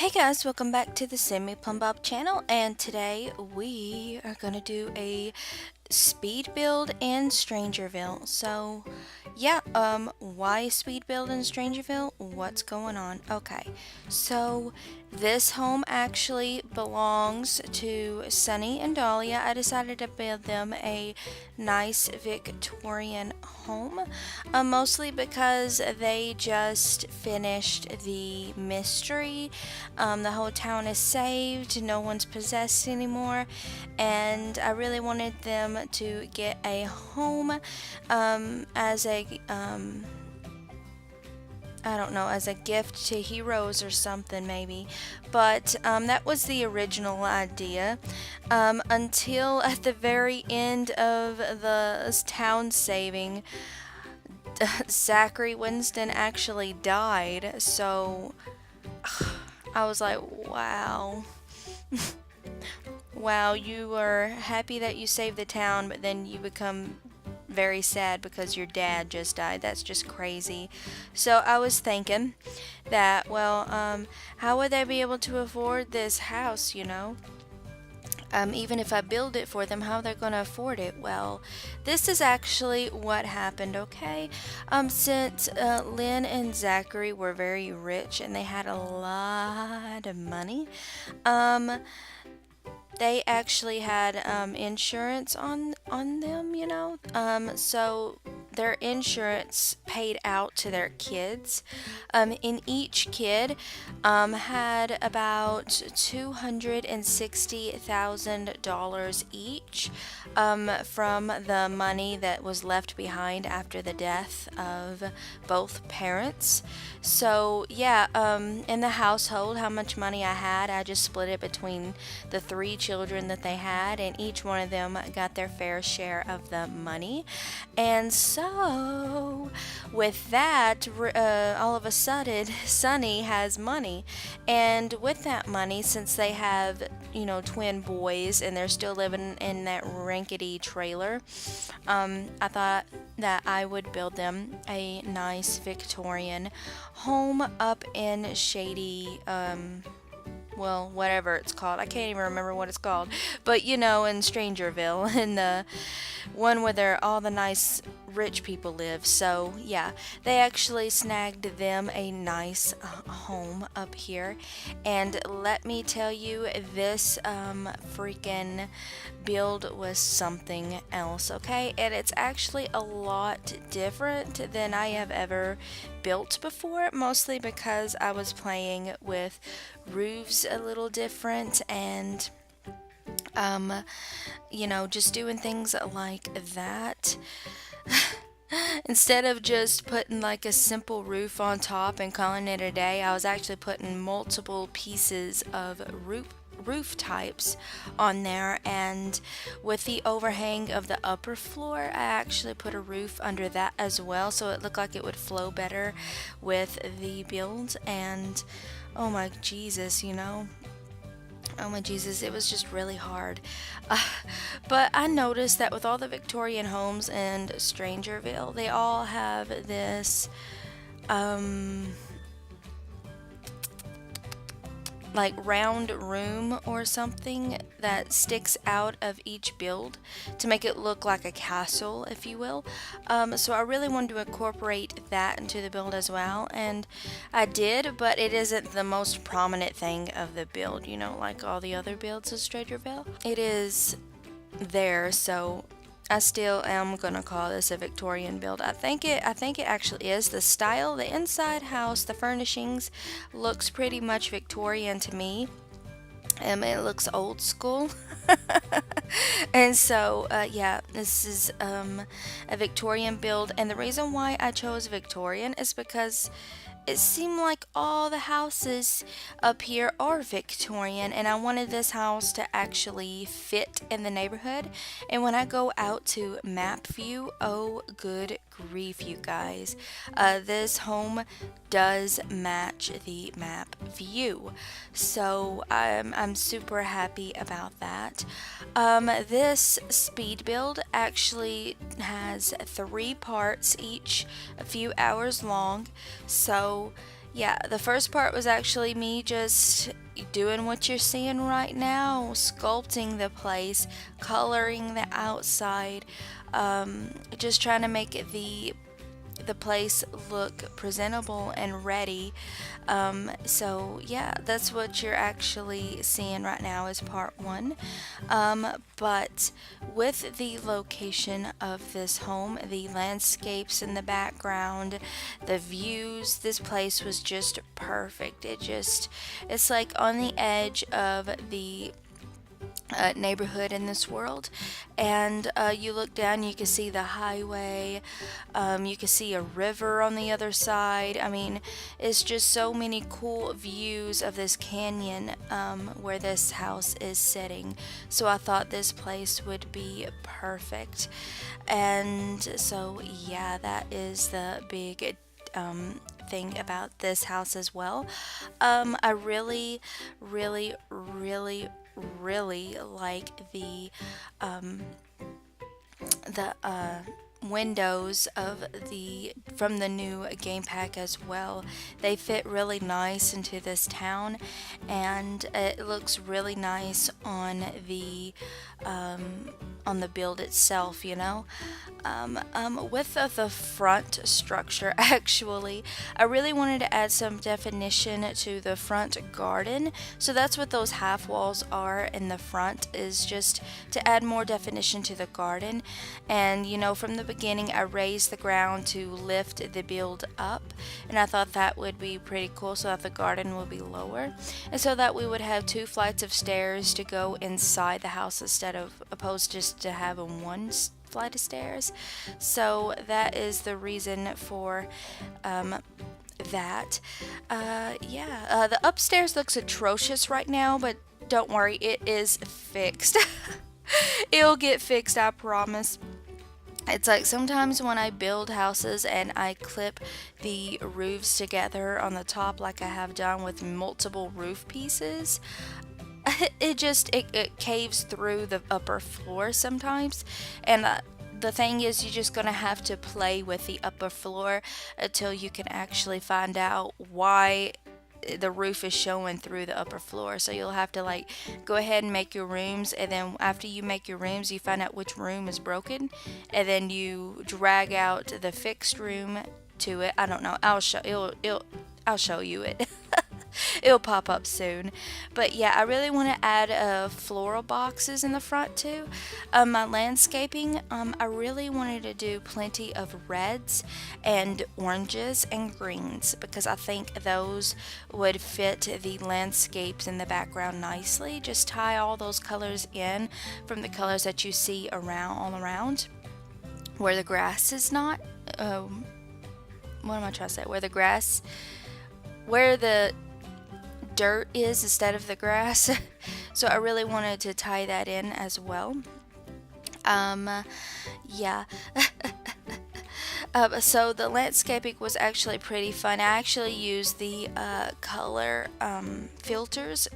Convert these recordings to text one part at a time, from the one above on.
Hey guys, welcome back to the Semi Plum Bob channel, and today we are gonna do a speed build in Strangerville. So, yeah, why speed build in Strangerville? What's going on? Okay, so this home actually belongs to Sunny and Dahlia. I decided to build them a nice Victorian home, mostly because they just finished the mystery. The whole town is saved, no one's possessed anymore, and I really wanted them to get a home as a I don't know, as a gift to heroes or something, maybe. But that was the original idea. Until at the very end of the town saving, Zachary Winston actually died. So I was like, wow. Wow, you were happy that you saved the town, but then you become very sad because your dad just died. That's just crazy. So I was thinking that, well, how would they be able to afford this house? Even if I build it for them, how are they going to afford it? Well, this is actually what happened, okay? Since Lynn and Zachary were very rich and they had a lot of money, they actually had insurance on them. So their insurance paid out to their kids. And each kid had about $260,000 each from the money that was left behind after the death of both parents. So yeah, in the household, how much money I had, I just split it between the three children that they had, and each one of them got their fair share of the money. And so, with that, all of a sudden, Sunny has money. And with that money, since they have, twin boys and they're still living in that rinkety trailer, I thought that I would build them a nice Victorian home up in shady, well, whatever it's called. I can't even remember what it's called. But in Strangerville, in the one where all the nice rich people live. So, yeah, they actually snagged them a nice home up here. And let me tell you, this freaking build was something else, okay? And it's actually a lot different than I have ever built before, mostly because I was playing with roofs a little different and just doing things like that. Instead of just putting like a simple roof on top and calling it a day, I was actually putting multiple pieces of roof types on there, and with the overhang of the upper floor, I actually put a roof under that as well, so it looked like it would flow better with the build. And oh my Jesus. Oh my Jesus, it was just really hard. Uh, but I noticed that with all the Victorian homes in Strangerville, they all have this, um, like round room or something that sticks out of each build to make it look like a castle, if you will. So I really wanted to incorporate that into the build as well, and I did, but it isn't the most prominent thing of the build, like all the other builds of Strangerville. It is there, so I still am gonna call this a Victorian build. I think it actually is. The style, the inside house, the furnishings looks pretty much Victorian to me. It looks old school. And so, yeah, this is a Victorian build. And the reason why I chose Victorian is because it seemed like all the houses up here are Victorian, and I wanted this house to actually fit in the neighborhood. And when I go out to map view, oh good grief, you guys, this home does match the map view. So I'm super happy about that. This speed build actually has 3 parts, each a few hours long. So Yeah, the first part was actually me just doing what you're seeing right now, sculpting the place, coloring the outside, just trying to make it the place look presentable and ready. So yeah, that's what you're actually seeing right now is part one. But with the location of this home, the landscapes in the background, the views, this place was just perfect. It's like on the edge of the neighborhood in this world, and you look down, you can see the highway, you can see a river on the other side. I mean, it's just so many cool views of this canyon where this house is sitting. So I thought this place would be perfect, and so yeah, that is the big thing about this house as well. I really, really, really, really like the windows of the from the new game pack as well. They fit really nice into this town, and it looks really nice on the build itself, you know. With the front structure, actually, I really wanted to add some definition to the front garden. So that's what those half walls are in the front, is just to add more definition to the garden. And you know, from the beginning, I raised the ground to lift the build up, and I thought that would be pretty cool, so that the garden will be lower, and so that we would have 2 flights of stairs to go inside the house instead of opposed just to having one flight of stairs. So that is the reason for that. The upstairs looks atrocious right now, but don't worry, it is fixed. It'll get fixed, I promise. It's like sometimes when I build houses and I clip the roofs together on the top, like I have done with multiple roof pieces, it caves through the upper floor sometimes. And the thing is, you're just gonna have to play with the upper floor until you can actually find out why the roof is showing through the upper floor. So you'll have to like go ahead and make your rooms, and then after you make your rooms, you find out which room is broken, and then you drag out the fixed room to it. I don't know, I'll show you it. It'll pop up soon. But yeah, I really want to add floral boxes in the front too. My landscaping, I really wanted to do plenty of reds and oranges and greens, because I think those would fit the landscapes in the background nicely. Just tie all those colors in from the colors that you see all around where the grass is not. What am I trying to say? Where the dirt is instead of the grass. So I really wanted to tie that in as well. Yeah. So the landscaping was actually pretty fun. I actually used the color filters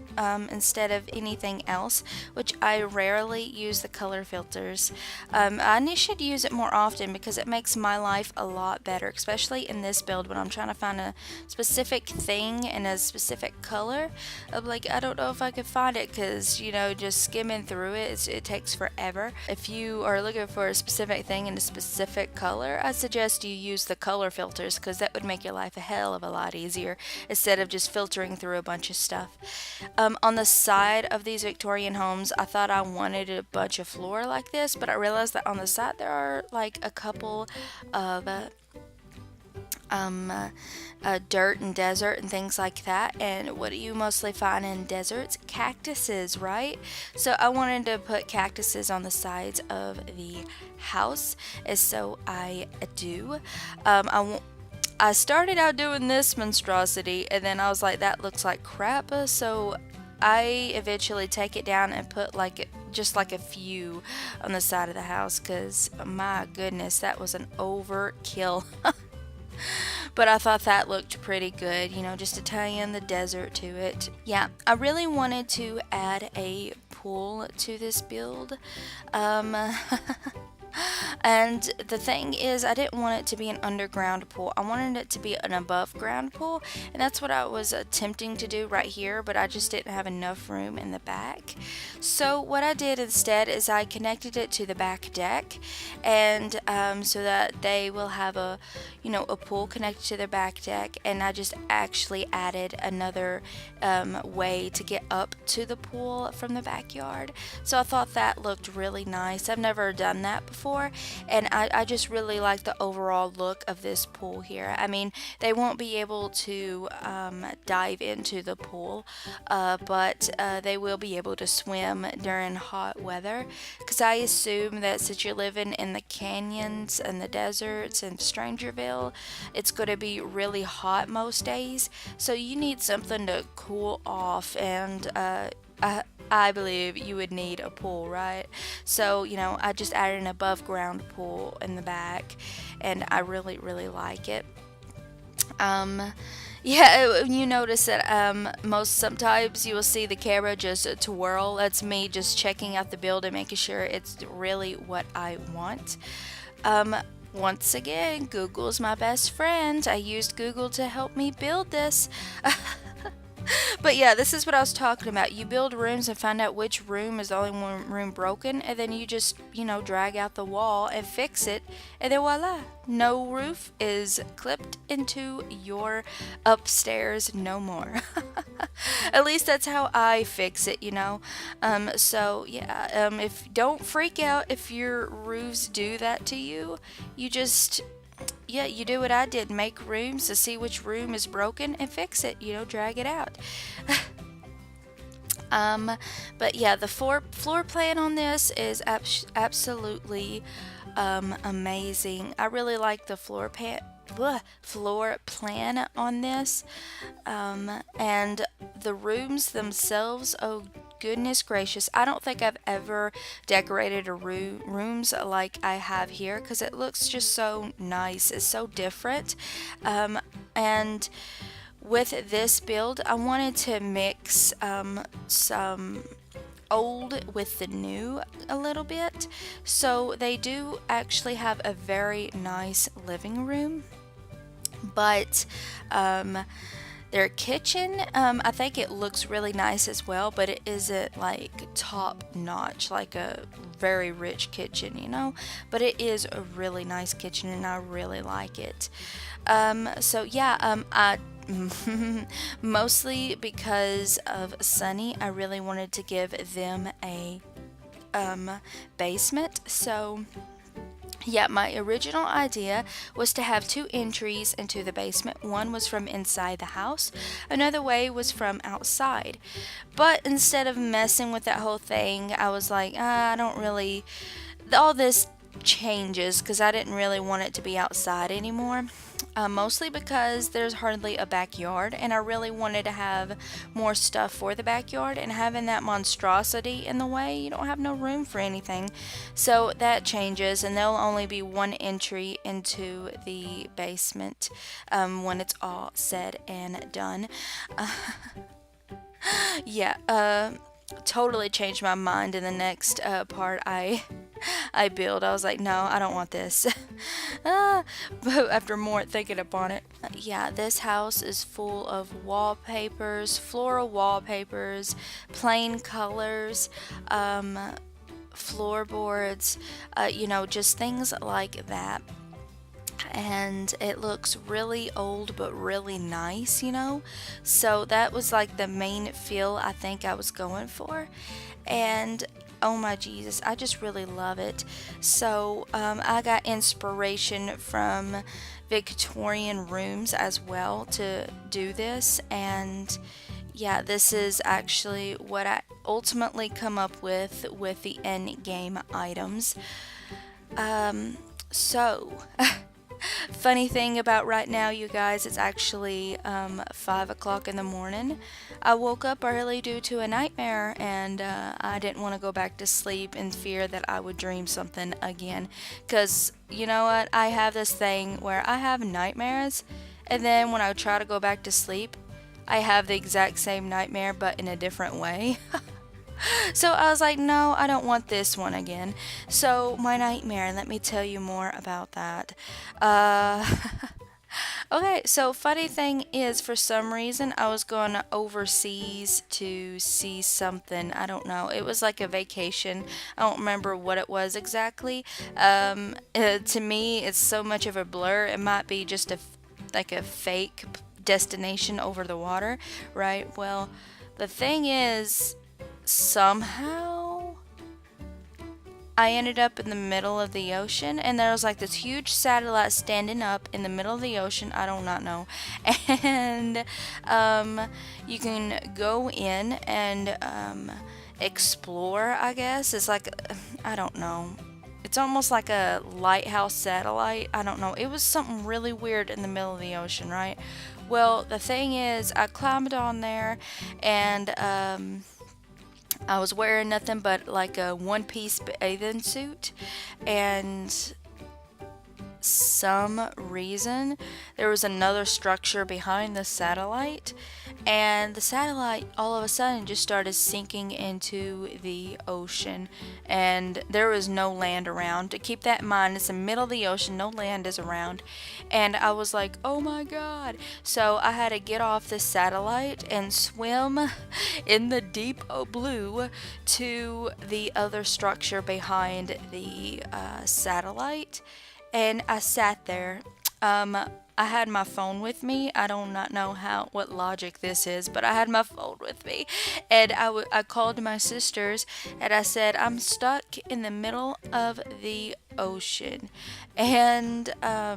instead of anything else, which I rarely use the color filters. I should use it more often because it makes my life a lot better, especially in this build when I'm trying to find a specific thing in a specific color. I'm like, I don't know if I could find it because, you know, just skimming through it takes forever. If you are looking for a specific thing in a specific color, I suggest you use the color filters, because that would make your life a hell of a lot easier instead of just filtering through a bunch of stuff. On the side of these Victorian homes, I thought I wanted a bunch of floor like this, but I realized that on the side there are like a couple of dirt and desert and things like that. And what do you mostly find in deserts? Cactuses, right? So I wanted to put cactuses on the sides of the house, and so I do. I started out doing this monstrosity, and then I was like, that looks like crap, so I eventually take it down and put just like a few on the side of the house, because my goodness, that was an overkill. But I thought that looked pretty good, you know, just to tie in the desert to it. Yeah, I really wanted to add a pool to this build. And the thing is, I didn't want it to be an underground pool. I wanted it to be an above ground pool, and that's what I was attempting to do right here, but I just didn't have enough room in the back. So what I did instead is I connected it to the back deck, and so that they will have a pool connected to their back deck, and I just actually added another way to get up to the pool from the backyard. So I thought that looked really nice. I've never done that before, and I just really like the overall look of this pool here. I mean, they won't be able to dive into the pool, but they will be able to swim during hot weather, because I assume that since you're living in the canyons and the deserts and Strangerville, it's going to be really hot most days, so you need something to cool off, and I believe you would need a pool, right? So, I just added an above ground pool in the back, and I really, really like it. Yeah, you notice that sometimes you will see the camera just twirl. That's me just checking out the build and making sure it's really what I want. Once again, Google's my best friend. I used Google to help me build this. But yeah, this is what I was talking about. You build rooms and find out which room is the only one room broken, and then you just, drag out the wall and fix it, and then voila, no roof is clipped into your upstairs no more. At least that's how I fix it. So yeah, if don't freak out if your roofs do that to you. You just you do what I did. Make rooms to see which room is broken and fix it. Drag it out. But yeah, the floor plan on this is absolutely amazing. I really like the floor plan on this, and the rooms themselves. Oh goodness gracious, I don't think I've ever decorated rooms like I have here, because it looks just so nice. It's so different, and with this build I wanted to mix some old with the new a little bit. So they do actually have a very nice living room, but their kitchen, I think it looks really nice as well, but it isn't like top notch, like a very rich kitchen. But it is a really nice kitchen, and I really like it. So yeah, I mostly because of Sunny, I really wanted to give them a basement. So yeah, my original idea was to have two entries into the basement. One was from inside the house, another way was from outside. But instead of messing with that whole thing, I was like, I don't really, all this changes, because I didn't really want it to be outside anymore. Mostly because there's hardly a backyard, and I really wanted to have more stuff for the backyard, and having that monstrosity in the way, you don't have no room for anything. So that changes, and there'll only be one entry into the basement when it's all said and done. Yeah, totally changed my mind in the next part I build. I was like, no, I don't want this. But after more thinking upon it, yeah, this house is full of wallpapers, floral wallpapers, plain colors, floorboards, just things like that. And it looks really old but really nice. So that was like the main feel I think I was going for. And oh my Jesus, I just really love it. So I got inspiration from Victorian rooms as well to do this, and yeah, this is actually what I ultimately come up with the end game items. So funny thing about right now, you guys, it's actually 5 o'clock in the morning. I woke up early due to a nightmare, and I didn't want to go back to sleep in fear that I would dream something again. Because, you know what, I have this thing where I have nightmares, and then when I try to go back to sleep, I have the exact same nightmare but in a different way. So I was like, no, I don't want this one again. So my nightmare, let me tell you more about that. Uh, okay, so funny thing is, for some reason, I was going overseas to see something. I don't know. It was like a vacation. I don't remember what it was exactly. To me, it's so much of a blur. It might be just like a fake destination over the water, right? Well, the thing is, somehow I ended up in the middle of the ocean, and there was like this huge satellite standing up in the middle of the ocean. I do not know. And um, you can go in and explore, I guess. It's like, I don't know. It's almost like a lighthouse satellite. I don't know. It was something really weird in the middle of the ocean, right? Well, the thing is, I climbed on there, and I was wearing nothing but like a one piece bathing suit, and some reason there was another structure behind the satellite, and the satellite all of a sudden just started sinking into the ocean, and there was no land around. To keep that in mind, it's the middle of the ocean, no land is around. And I was like, oh my god. So I had to get off the satellite and swim in the deep blue to the other structure behind the satellite, and I sat there. Um, I had my phone with me. I do not know what logic this is, but I had my phone with me, and I called my sisters, and I said, I'm stuck in the middle of the ocean, and uh,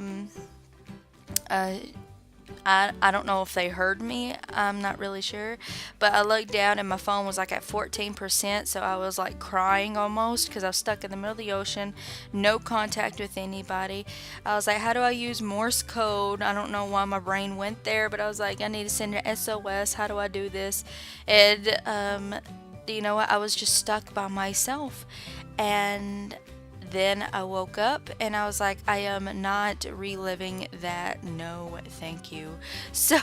I don't know if they heard me. I'm not really sure. But I looked down and my phone was like at 14%. So I was like crying almost because I was stuck in the middle of the ocean. No contact with anybody. I was like, how do I use Morse code? I don't know why my brain went there. But I was like, I need to send an SOS. How do I do this? And you know what? I was just stuck by myself. And then I woke up and I was like, I am not reliving that. No, thank you. So,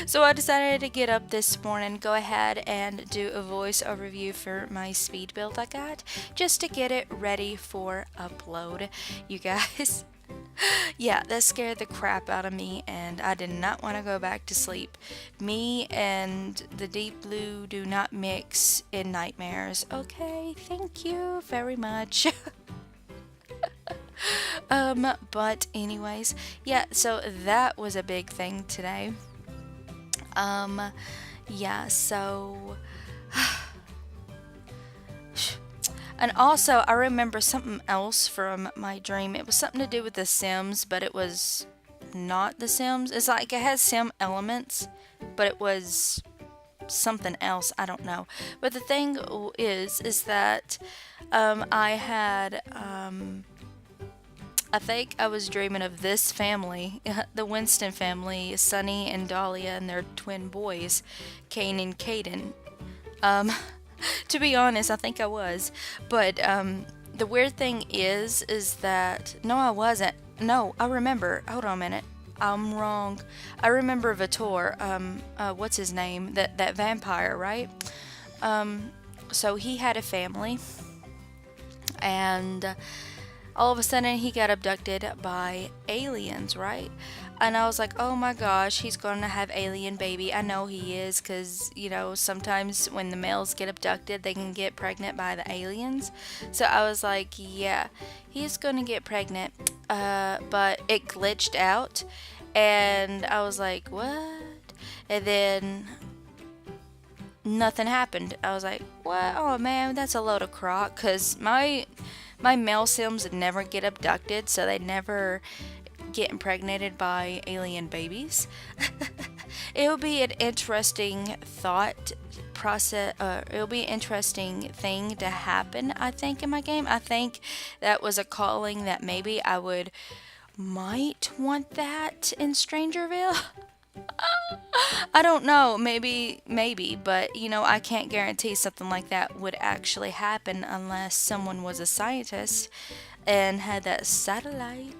so I decided to get up this morning, go ahead and do a voice overview for my speed build I got, just to get it ready for upload, you guys. Yeah, that scared the crap out of me, and I did not want to go back to sleep. Me and the deep blue do not mix in nightmares. Okay, thank you very much. But anyways, yeah, so that was a big thing today. Um, yeah, so and also I remember something else from my dream. It was something to do with The Sims, but it was not The Sims. It's like it has Sim elements, but it was something else. I don't know. But the thing is that I had I think I was dreaming of this family, the Winston family, Sunny and Dahlia, and their twin boys, Kane and Caden. Um, to be honest, I think I was. But the weird thing is that no, I wasn't. No, I remember. Hold on a minute. I'm wrong. I remember Vitor. What's his name? That vampire, right? So he had a family, and all of a sudden he got abducted by aliens, right? And I was like, oh my gosh, he's going to have alien baby. I know he is, because, you know, sometimes when the males get abducted, they can get pregnant by the aliens. So I was like, yeah, he's going to get pregnant. But it glitched out, and I was like, what? And then nothing happened. I was like, what? Oh man, that's a load of crock, because my male Sims never get abducted, so they never get impregnated by alien babies. It will be an interesting thought process. It'll be an interesting thing to happen, I think, in my game. I think that was a calling that maybe I might want that in Strangerville. I don't know, maybe, but you know, I can't guarantee something like that would actually happen unless someone was a scientist and had that satellite.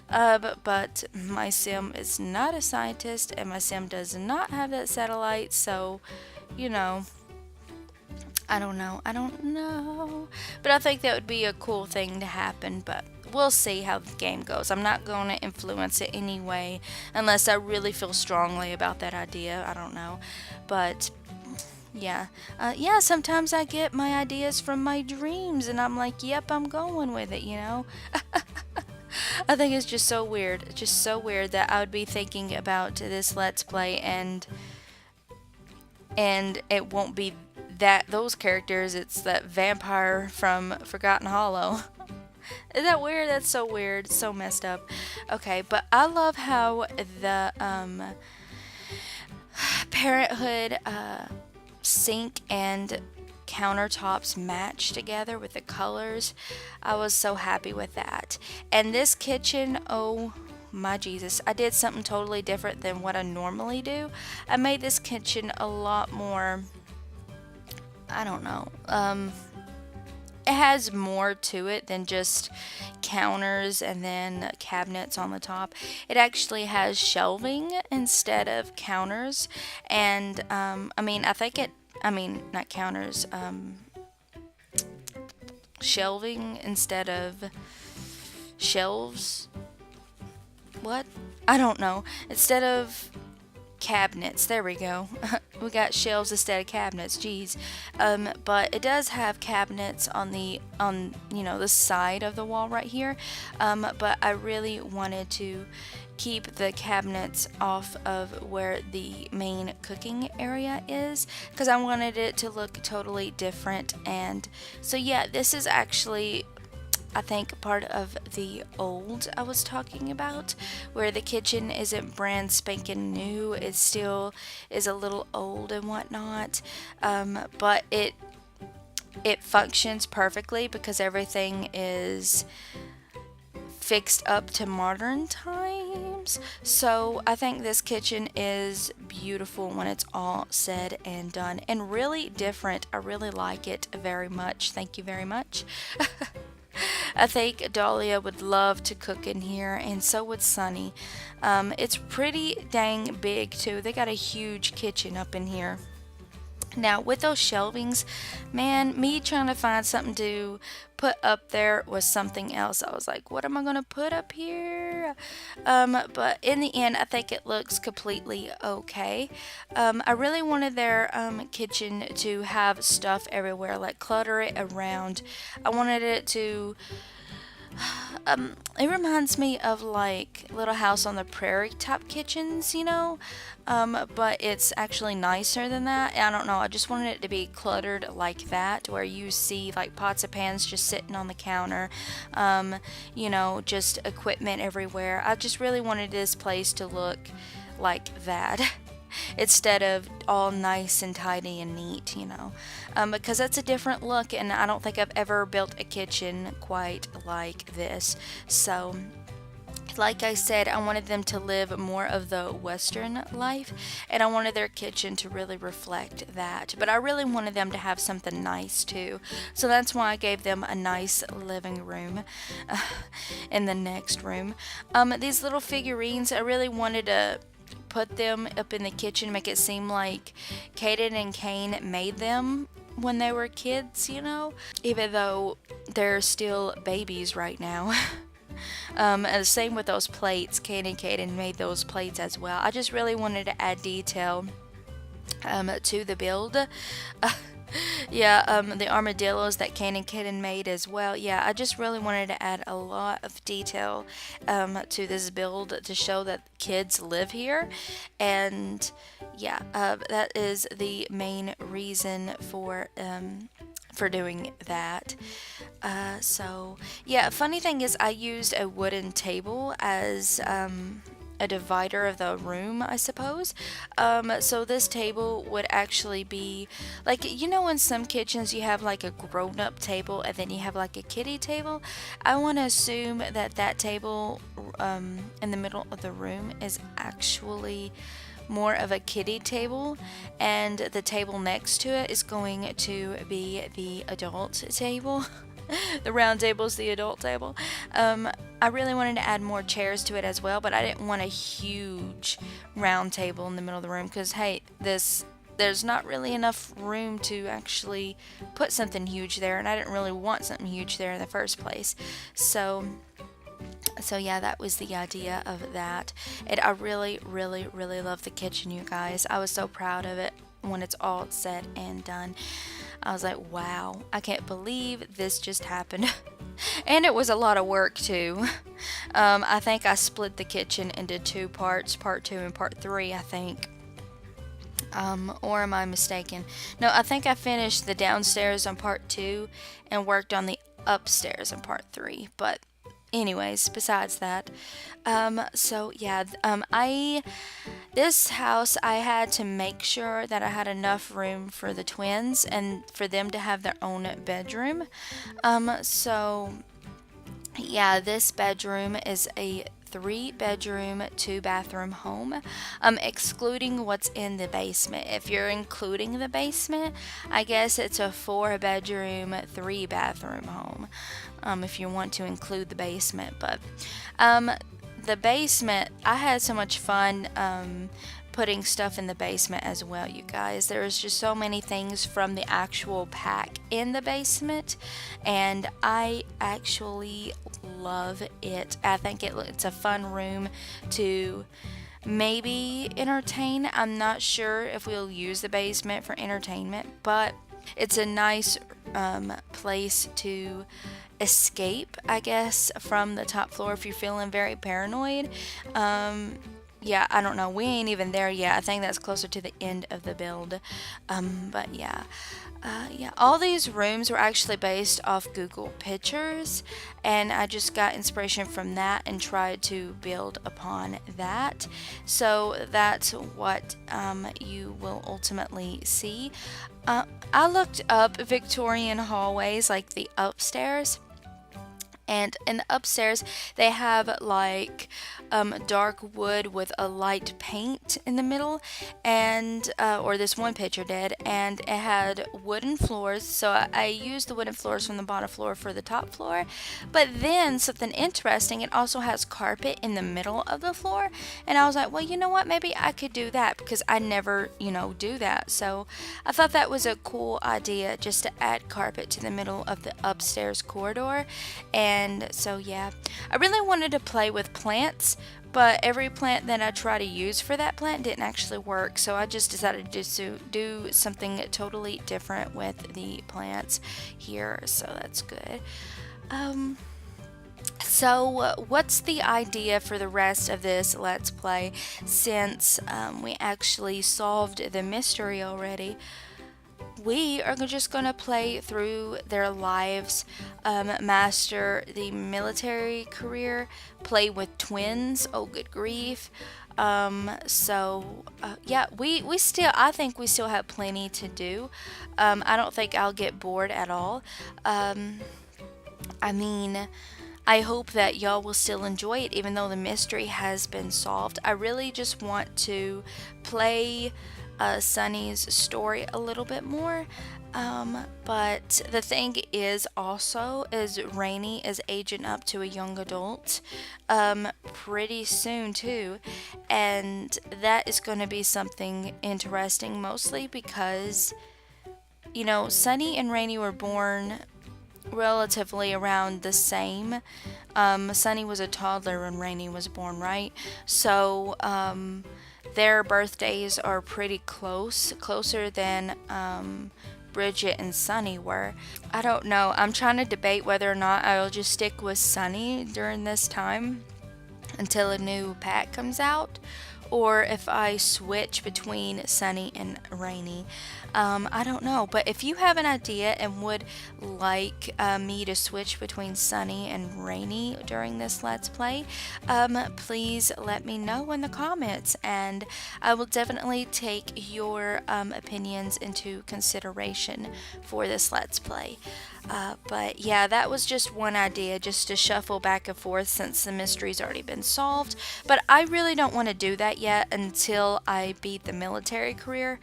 But my sim is not a scientist, and my sim does not have that satellite, so, you know, I don't know. I don't know. But I think that would be a cool thing to happen, but we'll see how the game goes. I'm not going to influence it anyway unless I really feel strongly about that idea. I don't know. But yeah. Yeah, sometimes I get my ideas from my dreams and I'm like, yep, I'm going with it, you know? I think it's just so weird. It's just so weird that I would be thinking about this Let's Play and it won't be that those characters. It's that vampire from Forgotten Hollow. Is that weird? That's so weird. So messed up. Okay, but I love how the Parenthood sink and countertops match together with the colors. I was so happy with that. And this kitchen, oh my Jesus, I did something totally different than what I normally do. I made this kitchen a lot more, I don't know, it has more to it than just counters and then cabinets on the top. It actually has shelving instead of counters, and not counters, shelving instead of shelves. What? I don't know. Instead of cabinets, there we go. We got shelves instead of cabinets. Jeez. But it does have cabinets on the side of the wall right here. But I really wanted to keep the cabinets off of where the main cooking area is because I wanted it to look totally different. And so yeah, this is actually, I think, part of the old I was talking about, where the kitchen isn't brand spanking new. It still is a little old and whatnot, but it functions perfectly because everything is fixed up to modern times. So I think this kitchen is beautiful when it's all said and done, and really different. I really like it very much. Thank you very much. I think Dahlia would love to cook in here, and so would Sunny. It's pretty dang big too. They got a huge kitchen up in here. Now, with those shelvings, man, me trying to find something to put up there was something else. I was like, what am I going to put up here? But in the end, I think it looks completely okay. I really wanted their kitchen to have stuff everywhere, like clutter it around. I wanted it to it reminds me of like Little House on the Prairie type kitchens, but it's actually nicer than that. I don't know, I just wanted it to be cluttered like that, where you see like pots and pans just sitting on the counter, just equipment everywhere. I just really wanted this place to look like that. Instead of all nice and tidy and neat, because that's a different look, and I don't think I've ever built a kitchen quite like this. So, like I said, I wanted them to live more of the Western life, and I wanted their kitchen to really reflect that. But I really wanted them to have something nice too, so that's why I gave them a nice living room in the next room. These little figurines, I really wanted to put them up in the kitchen, make it seem like Kaden and Kane made them when they were kids, even though they're still babies right now. And the same with those plates. Kane and Kaden made those plates as well. I just really wanted to add detail to the build. The armadillos that Kane and Kaden made as well. Yeah, I just really wanted to add a lot of detail to this build to show that kids live here. And yeah, that is the main reason for doing that. So yeah, funny thing is I used a wooden table as a divider of the room, I suppose. So this table would actually be like, in some kitchens you have like a grown-up table and then you have like a kiddie table. I want to assume that table in the middle of the room is actually more of a kiddie table, and the table next to it is going to be the adult table. The round table is the adult table. I really wanted to add more chairs to it as well, but I didn't want a huge round table in the middle of the room because, hey, this there's not really enough room to actually put something huge there, and I didn't really want something huge there in the first place. So yeah, that was the idea of that. And I really, really, really love the kitchen, you guys. I was so proud of it when it's all said and done. I was like, wow, I can't believe this just happened. And it was a lot of work too. I think I split the kitchen into two parts, part 2 and part 3, I think. Or am I mistaken? No, I think I finished the downstairs on part 2 and worked on the upstairs on part 3. But anyways, besides that, so yeah, this house, I had to make sure that I had enough room for the twins and for them to have their own bedroom. So yeah, this bedroom is a 3-bedroom, 2-bathroom home, excluding what's in the basement. If you're including the basement, I guess it's a 4-bedroom, 3-bathroom home, if you want to include the basement. But the basement, I had so much fun putting stuff in the basement as well, you guys. There was just so many things from the actual pack in the basement, and I actually love it. I think it's a fun room to maybe entertain. I'm not sure if we'll use the basement for entertainment, but it's a nice place to escape, I guess, from the top floor if you're feeling very paranoid. Yeah, I don't know. We ain't even there yet. I think that's closer to the end of the build. But yeah. Yeah, all these rooms were actually based off Google Pictures, and I just got inspiration from that and tried to build upon that. So that's what you will ultimately see. I looked up Victorian hallways, like the upstairs. And in the upstairs, they have like dark wood with a light paint in the middle, and or this one picture did, and it had wooden floors. So I used the wooden floors from the bottom floor for the top floor. But then something interesting, it also has carpet in the middle of the floor, and I was like, well, you know what? Maybe I could do that because I never, do that. So I thought that was a cool idea, just to add carpet to the middle of the upstairs corridor. And so yeah, I really wanted to play with plants, but every plant that I try to use for that plant didn't actually work, so I just decided to do something totally different with the plants here, so that's good. So what's the idea for the rest of this Let's Play, since we actually solved the mystery already? We are just going to play through their lives, master the military career, play with twins, oh good grief. Yeah, I think we still have plenty to do. I don't think I'll get bored at all. I mean, I hope that y'all will still enjoy it even though the mystery has been solved. I really just want to play Sunny's story a little bit more, but the thing is Rainy is aging up to a young adult pretty soon too, and that is going to be something interesting, mostly because Sunny and Rainy were born relatively around the same. Sunny was a toddler when Rainy was born, right? So their birthdays are pretty closer than Bridget and Sunny were. I don't know. I'm trying to debate whether or not I'll just stick with Sunny during this time until a new pack comes out, or if I switch between Sunny and Rainy. I don't know, but if you have an idea and would like me to switch between Sunny and Rainy during this Let's Play, please let me know in the comments, and I will definitely take your opinions into consideration for this Let's Play. But yeah, that was just one idea, just to shuffle back and forth since the mystery's already been solved. But I really don't want to do that yet until I beat the military career.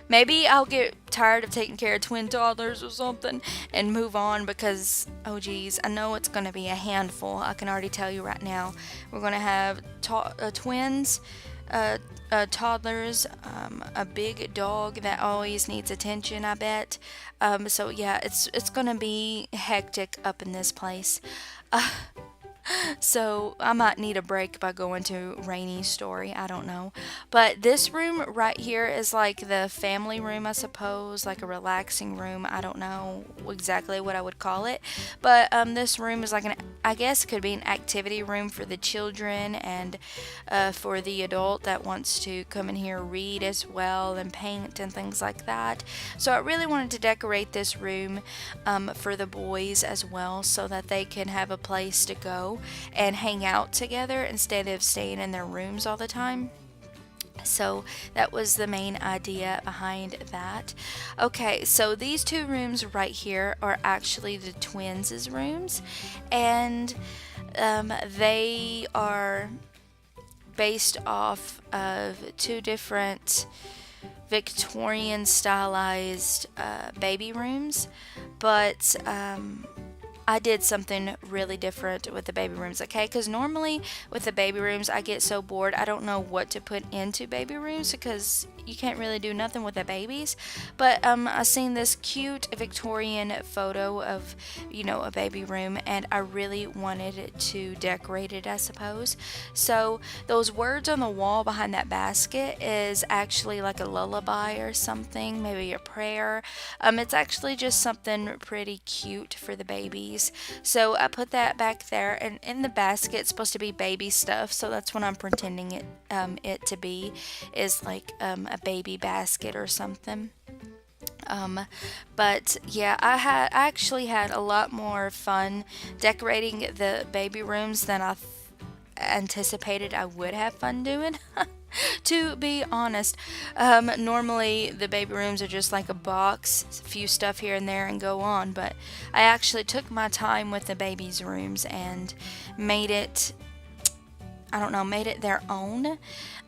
Maybe I'll get tired of taking care of twin toddlers or something and move on, because, oh geez, I know it's going to be a handful. I can already tell you right now. We're going to have twins, toddlers, a big dog that always needs attention, I bet. So yeah, it's gonna be hectic up in this place. So I might need a break by going to Rainy's story. I don't know. But this room right here is like the family room, I suppose, like a relaxing room. I don't know exactly what I would call it. But this room is like I guess it could be an activity room for the children and for the adult that wants to come in here read as well and paint and things like that. So I really wanted to decorate this room for the boys as well so that they can have a place to go and hang out together instead of staying in their rooms all the time. So that was the main idea behind that. Okay, so these two rooms right here are actually the twins' rooms, and they are based off of two different Victorian stylized baby rooms, but I did something really different with the baby rooms, okay? Because normally with the baby rooms, I get so bored, I don't know what to put into baby rooms because you can't really do nothing with the babies. But I seen this cute Victorian photo of, a baby room, and I really wanted to decorate it, I suppose. So those words on the wall behind that basket is actually like a lullaby or something, maybe a prayer. It's actually just something pretty cute for the babies. So I put that back there, and in the basket it's supposed to be baby stuff, so that's what I'm pretending it to be, is like a baby basket or something. But yeah, I actually had a lot more fun decorating the baby rooms than I anticipated I would have fun doing. To be honest, normally the baby rooms are just like a box, a few stuff here and there, and go on. But I actually took my time with the babies' rooms and made it, I don't know, made it their own.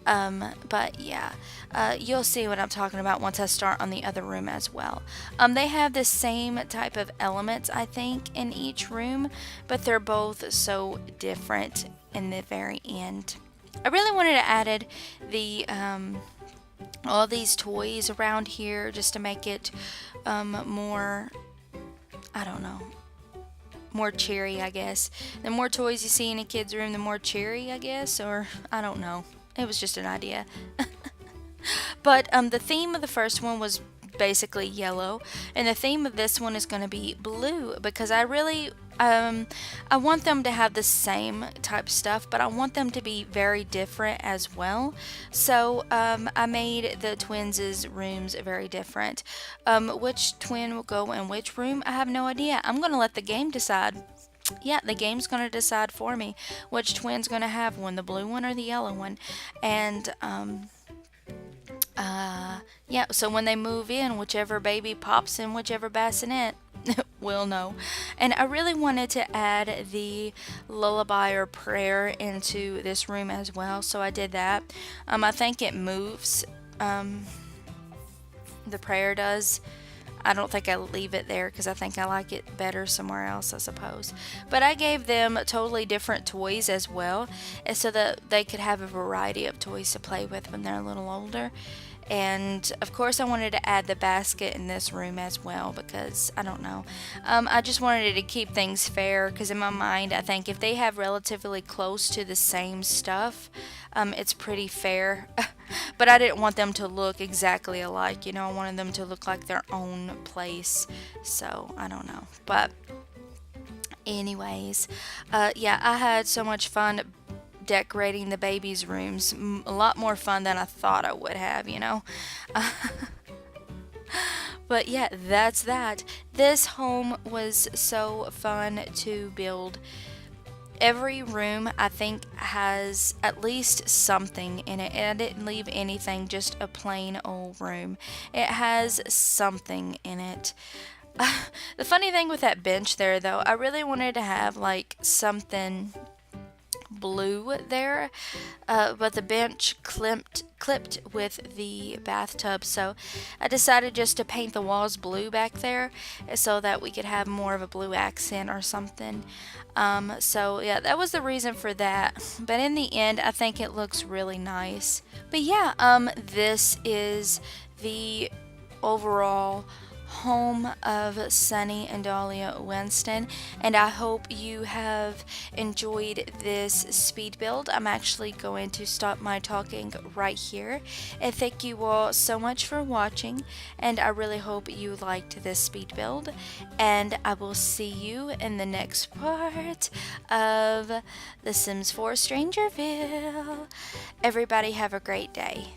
But yeah, you'll see what I'm talking about once I start on the other room as well. They have the same type of elements, I think, in each room, but they're both so different in the very end. I really wanted to add the all these toys around here just to make it more, I don't know, more cheery, I guess. The more toys you see in a kid's room, the more cheery, I guess, or I don't know. It was just an idea. But the theme of the first one was basically yellow, and the theme of this one is going to be blue, because I really I want them to have the same type stuff, but I want them to be very different as well. So I made the twins' rooms very different. Which twin will go in which room, I have no idea. I'm going to let the game decide. Yeah, the game's going to decide for me which twin's going to have one, the blue one or the yellow one. And yeah, so when they move in, whichever baby pops in whichever bassinet will know. And I really wanted to add the lullaby or prayer into this room as well, so I did that. I think it moves. The prayer does. I don't think I leave it there because I think I like it better somewhere else, I suppose. But I gave them totally different toys as well, and so that they could have a variety of toys to play with when they're a little older. And of course, I wanted to add the basket in this room as well because I don't know. I just wanted to keep things fair because in my mind, I think if they have relatively close to the same stuff, it's pretty fair. But I didn't want them to look exactly alike. I wanted them to look like their own place. So I don't know. But anyways, yeah, I had so much fun decorating the babies' rooms. A lot more fun than I thought I would have. But yeah, that's that. This home was so fun to build. Every room, I think, has at least something in it. And I didn't leave anything just a plain old room. It has something in it. The funny thing with that bench there, though, I really wanted to have like something blue there, but the bench clipped with the bathtub. So I decided just to paint the walls blue back there so that we could have more of a blue accent or something. So yeah, that was the reason for that. But in the end, I think it looks really nice. But yeah, this is the overall home of Sunny and Dahlia Winston, and I hope you have enjoyed this speed build. I'm actually going to stop my talking right here, and thank you all so much for watching, and I really hope you liked this speed build, and I will see you in the next part of The Sims 4 Strangerville. Everybody have a great day.